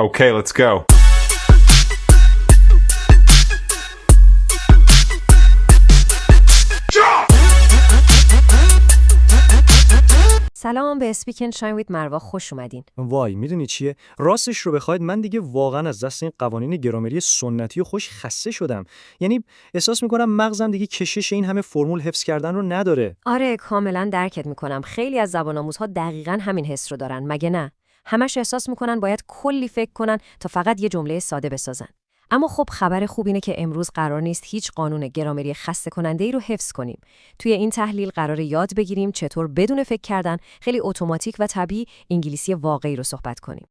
Okay, let's go. سلام، به اسپیک اند شاین ویت مروا خوش اومدین. وای میدونی چیه؟ راستش رو بخواید من دیگه واقعا از دست این قوانین گرامری سنتی و خوش خسته شدم. یعنی احساس میکنم مغزم دیگه کشش این همه فرمول حفظ کردن رو نداره. آره، کاملا درکت میکنم. خیلی از زبان آموزها دقیقاً همین حس رو دارن، مگه نه؟ همش احساس میکنن باید کلی فکر کنن تا فقط یه جمله ساده بسازن. اما خب خبر خوب اینه که امروز قرار نیست هیچ قانون گرامری خسته کننده‌ای رو حفظ کنیم. توی این تحلیل قرار یاد بگیریم چطور بدون فکر کردن خیلی اتوماتیک و طبیعی انگلیسی واقعی رو صحبت کنیم.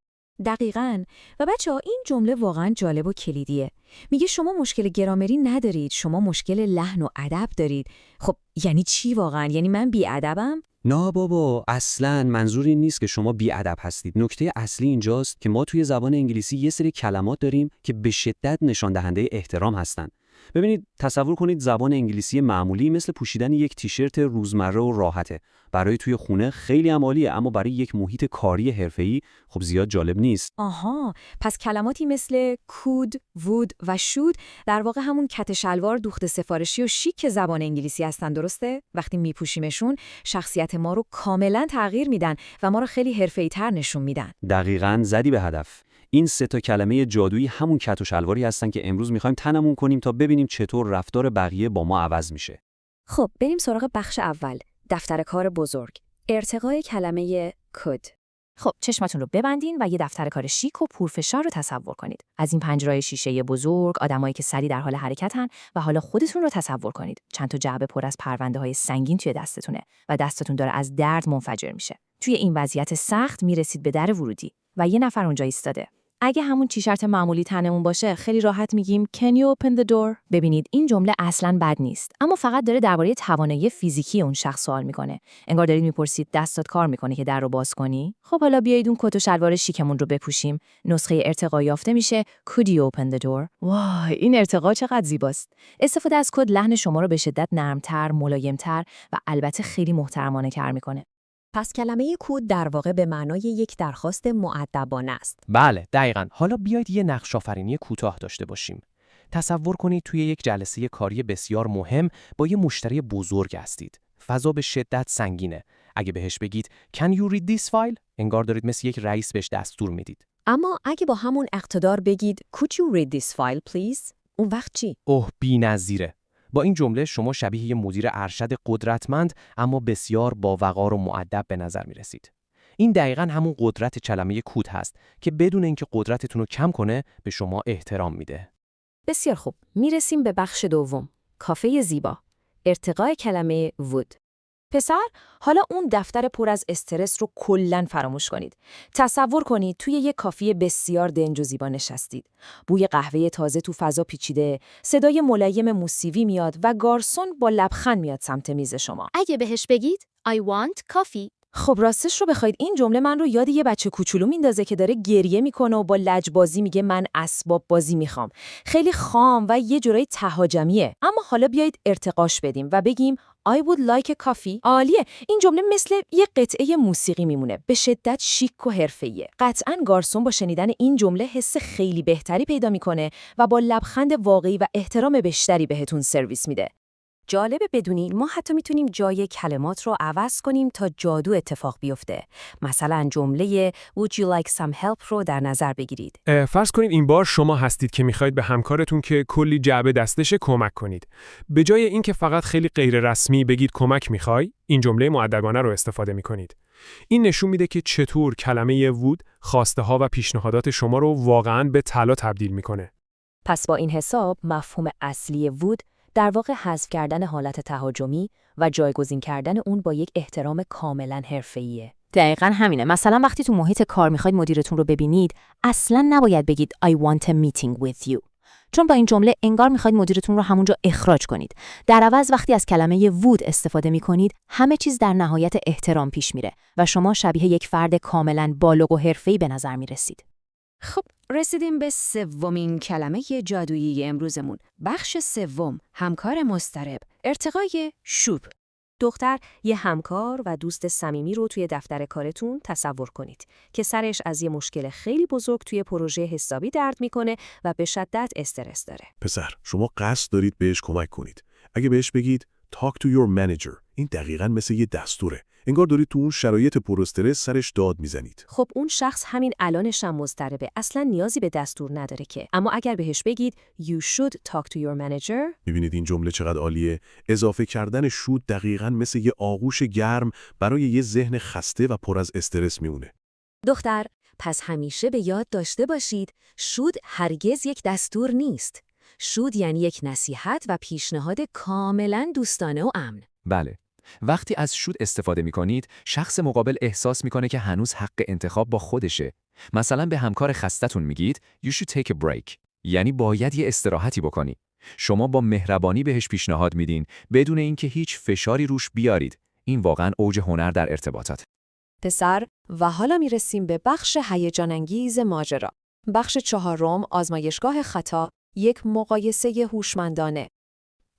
دقیقاً. و بچه‌ها این جمله واقعاً جالب و کلیدیه. میگه شما مشکل گرامری ندارید، شما مشکل لحن و ادب دارید. خب یعنی چی واقعاً؟ یعنی من بی‌ادبم؟ نه بابا، اصلاً منظور این نیست که شما بی‌ادب هستید. نکته اصلی اینجاست که ما توی زبان انگلیسی یه سری کلمات داریم که به شدت نشان دهنده احترام هستن. ببینید، تصور کنید زبان انگلیسی معمولی مثل پوشیدن یک تیشرت روزمره و راحته. برای توی خونه خیلی عالیه، اما برای یک محیط کاری حرفه‌ای خب زیاد جالب نیست. آها، پس کلماتی مثل could، would و should در واقع همون کت شلوار دوخت سفارشی و شیک زبان انگلیسی هستن، درسته؟ وقتی میپوشیمشون شخصیت ما رو کاملا تغییر میدن و ما رو خیلی حرفه‌ای‌تر نشون میدن. دقیقاً زدی به هدف. این سه تا کلمه جادویی همون کت و شلواری هستن که امروز می‌خوایم تنمون کنیم تا ببینیم چطور رفتار بقیه با ما عوض میشه. خب بریم سراغ بخش اول، دفتر کار بزرگ. ارتقای کلمه could. خب چشمتون رو ببندین و یه دفتر کار شیک و پرفشار رو تصور کنید. از این پنجره‌های شیشه‌ای بزرگ، آدمایی که سریع در حال حرکتن و حالا خودتون رو تصور کنید. چند تا جعبه پر از پرونده‌های سنگین توی دستتونه و دستتون داره از درد منفجر میشه. توی این وضعیت سخت میرسید به در ورودی و یه نفر اونجا ایستاده. اگه همون تیشرت معمولی تنمون باشه، خیلی راحت میگیم Can you open the door؟ ببینید این جمله اصلاً بد نیست، اما فقط داره درباره توانایی فیزیکی اون شخص سوال میکنه. انگار دارید میپرسید دستات کار میکنه که در رو باز کنی؟ خب حالا بیایید اون کت و شلوار شیکمون رو بپوشیم. نسخه ارتقا یافته میشه Could you open the door؟ وای، این ارتقا چقدر زیباست. استفاده از کد لحن شما رو به شدت نرمتر، ملایمتر و البته خیلی محترمانه کار میکنه. پس کلمه کود در واقع به معنای یک درخواست مؤدبانه است. بله، دقیقاً. حالا بیایید یه نقش‌آفرینی کوتاه داشته باشیم. تصور کنید توی یک جلسه کاری بسیار مهم با یه مشتری بزرگ هستید. فضا به شدت سنگینه. اگه بهش بگید Can you read this file؟ انگار دارید مثل یک رئیس بهش دستور میدید. اما اگه با همون اقتدار بگید Could you read this file please؟ اون وقت چی؟ اوه، بی‌نظیره. با این جمله شما شبیه یه مدیر ارشد قدرتمند اما بسیار با وقار و مؤدب به نظر می رسید. این دقیقاً همون قدرت کلمه کود هست که بدون اینکه قدرتتون رو کم کنه به شما احترام میده. بسیار خوب، میرسیم به بخش دوم، کافه زیبا. ارتقای کلمه would. پسر، حالا اون دفتر پر از استرس رو کلاً فراموش کنید. تصور کنید توی یک کافه بسیار دنج و زیبا نشستید. بوی قهوه تازه تو فضا پیچیده، صدای ملایم موسیقی میاد و گارسون با لبخند میاد سمت میز شما. اگه بهش بگید I want coffee. خب راستش رو بخواید این جمله من رو یاد یه بچه کوچولو میندازه که داره گریه میکنه و با لجبازی میگه من اسباب بازی میخوام. خیلی خام و یه جورایی تهاجمیه. اما حالا بیایید ارتقاش بدیم و بگیم I would like a coffee. عالیه. این جمله مثل یه قطعه موسیقی میمونه. به شدت شیک و حرفه‌ایه. قطعاً گارسون با شنیدن این جمله حس خیلی بهتری پیدا میکنه و با لبخند واقعی و احترام بیشتری بهتون سرویس میده. جالبه بدونین ما حتی میتونیم جای کلمات رو عوض کنیم تا جادو اتفاق بیفته. مثلا جمله Would you like some help رو در نظر بگیرید. فرض کنید این بار شما هستید که میخواید به همکارتون که کلی جعبه دستشه کمک کنید. به جای اینکه فقط خیلی غیر رسمی بگید کمک میخوای، این جمله مؤدبانه رو استفاده میکنید. این نشون میده که چطور کلمه would خواسته ها و پیشنهادات شما رو واقعاً به طلا تبدیل میکنه. پس با این حساب مفهوم اصلی would در واقع حذف کردن حالت تهاجمی و جایگزین کردن اون با یک احترام کاملا حرفه‌ایه. دقیقاً همینه. مثلا وقتی تو محیط کار میخواید مدیرتون رو ببینید، اصلاً نباید بگید I want a meeting with you. چون با این جمله انگار میخواید مدیرتون رو همونجا اخراج کنید. در عوض وقتی از کلمه would استفاده میکنید، همه چیز در نهایت احترام پیش میره و شما شبیه یک فرد کاملاً بالغ و حرفه‌ای به نظر میرسید. خب رسیدیم به سومین کلمه جادویی امروزمون. بخش سوم، همکار مضطرب. ارتقای شوب. دختر یه همکار و دوست صمیمی رو توی دفتر کارتون تصور کنید که سرش از یه مشکل خیلی بزرگ توی پروژه حسابی درد میکنه و به شدت استرس داره. پسر، شما قصد دارید بهش کمک کنید. اگه بهش بگید talk to your manager، این دقیقاً مثل یه دستوره. انگار دارید تو اون شرایط پر استرس سرش داد میزنید. خب اون شخص همین الانش هم مضطربه، اصلا نیازی به دستور نداره که. اما اگر بهش بگید you should talk to your manager، میبینید این جمله چقدر عالیه؟ اضافه کردن should دقیقاً مثل یه آغوش گرم برای یه ذهن خسته و پر از استرس میمونه. دختر، پس همیشه به یاد داشته باشید should هرگز یک دستور نیست. should یعنی یک نصیحت و پیشنهاد کاملاً دوستانه و امن. بله. وقتی از شود استفاده می‌کنید، شخص مقابل احساس می‌کنه که هنوز حق انتخاب با خودشه. مثلا به همکار خسته‌تون میگید You should take a break. یعنی باید یه استراحتی بکنی. شما با مهربانی بهش پیشنهاد میدین بدون اینکه هیچ فشاری روش بیارید. این واقعاً اوج هنر در ارتباطات. پسر، و حالا میرسیم به بخش هیجان انگیز ماجرا. بخش 4، آزمایشگاه خطا، یک مقایسه هوشمندانه.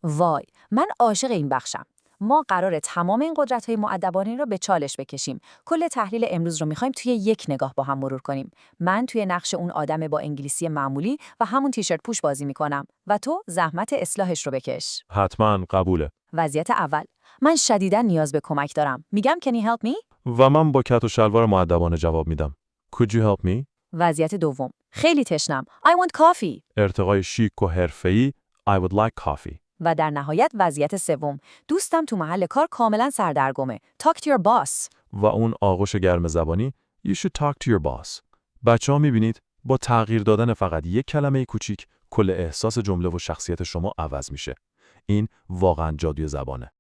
وای، من عاشق این بخشم. ما قراره تمام این قدرت‌های مؤدبانه رو به چالش بکشیم. کل تحلیل امروز رو می‌خوایم توی یک نگاه با هم مرور کنیم. من توی نقش اون آدم با انگلیسی معمولی و همون تیشرت پوش بازی می‌کنم و تو زحمت اصلاحش رو بکش. حتما قبوله. وضعیت اول: من شدیداً نیاز به کمک دارم. میگم can you help me؟ و من با کت و شلوار مؤدبانه جواب میدم. Could you help me؟ وضعیت دوم: خیلی تشنم. I want coffee. ارتقای شیک و حرفه‌ای I would like coffee. و در نهایت وضعیت سوم: دوستم تو محل کار کاملا سردرگمه. Talk to your boss. و اون آغوش گرم زبانی You should talk to your boss. بچه‌ها می‌بینید با تغییر دادن فقط یک کلمه کوچیک کل احساس جمله و شخصیت شما عوض میشه. این واقعاً جادوی زبانه.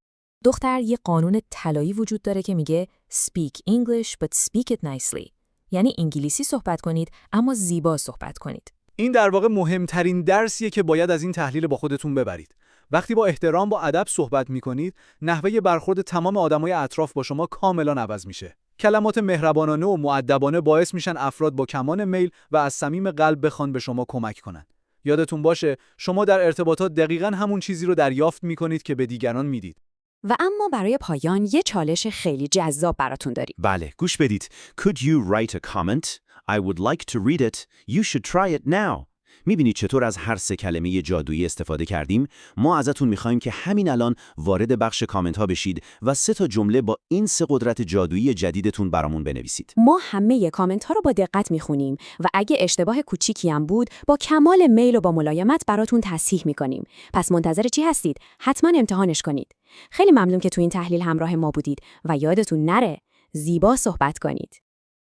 دختر، یه قانون طلایی وجود داره که میگه Speak English but speak it nicely. یعنی انگلیسی صحبت کنید اما زیبا صحبت کنید. این در واقع مهمترین درسیه که باید از این تحلیل با خودتون ببرید. وقتی با احترام با ادب صحبت می‌کنید، نحوه برخورد تمام آدمای اطراف با شما کاملا عوض میشه. کلمات مهربانانه و مؤدبانه باعث میشن افراد با کمان میل و از صمیم قلب بخوان به شما کمک کنن. یادتون باشه شما در ارتباطات دقیقاً همون چیزی رو دریافت می‌کنید که به دیگران میدید. و اما برای پایان یه چالش خیلی جذاب براتون داریم. بله، گوش بدید. Could you write a comment? I would like to read it. You should try it now. میبینید چطور از هر سه کلمه جادویی استفاده کردیم؟ ما ازتون میخوایم که همین الان وارد بخش کامنت ها بشید و 3 تا جمله با این 3 قدرت جادویی جدیدتون برامون بنویسید. ما همه کامنت ها رو با دقت میخونیم و اگه اشتباه کوچیکی هم بود با کمال میل و با ملایمت براتون تصحیح میکنیم. پس منتظر چی هستید؟ حتما امتحانش کنید. خیلی ممنون که تو این تحلیل همراه ما بودید و یادتون نره زیبا صحبت کنید.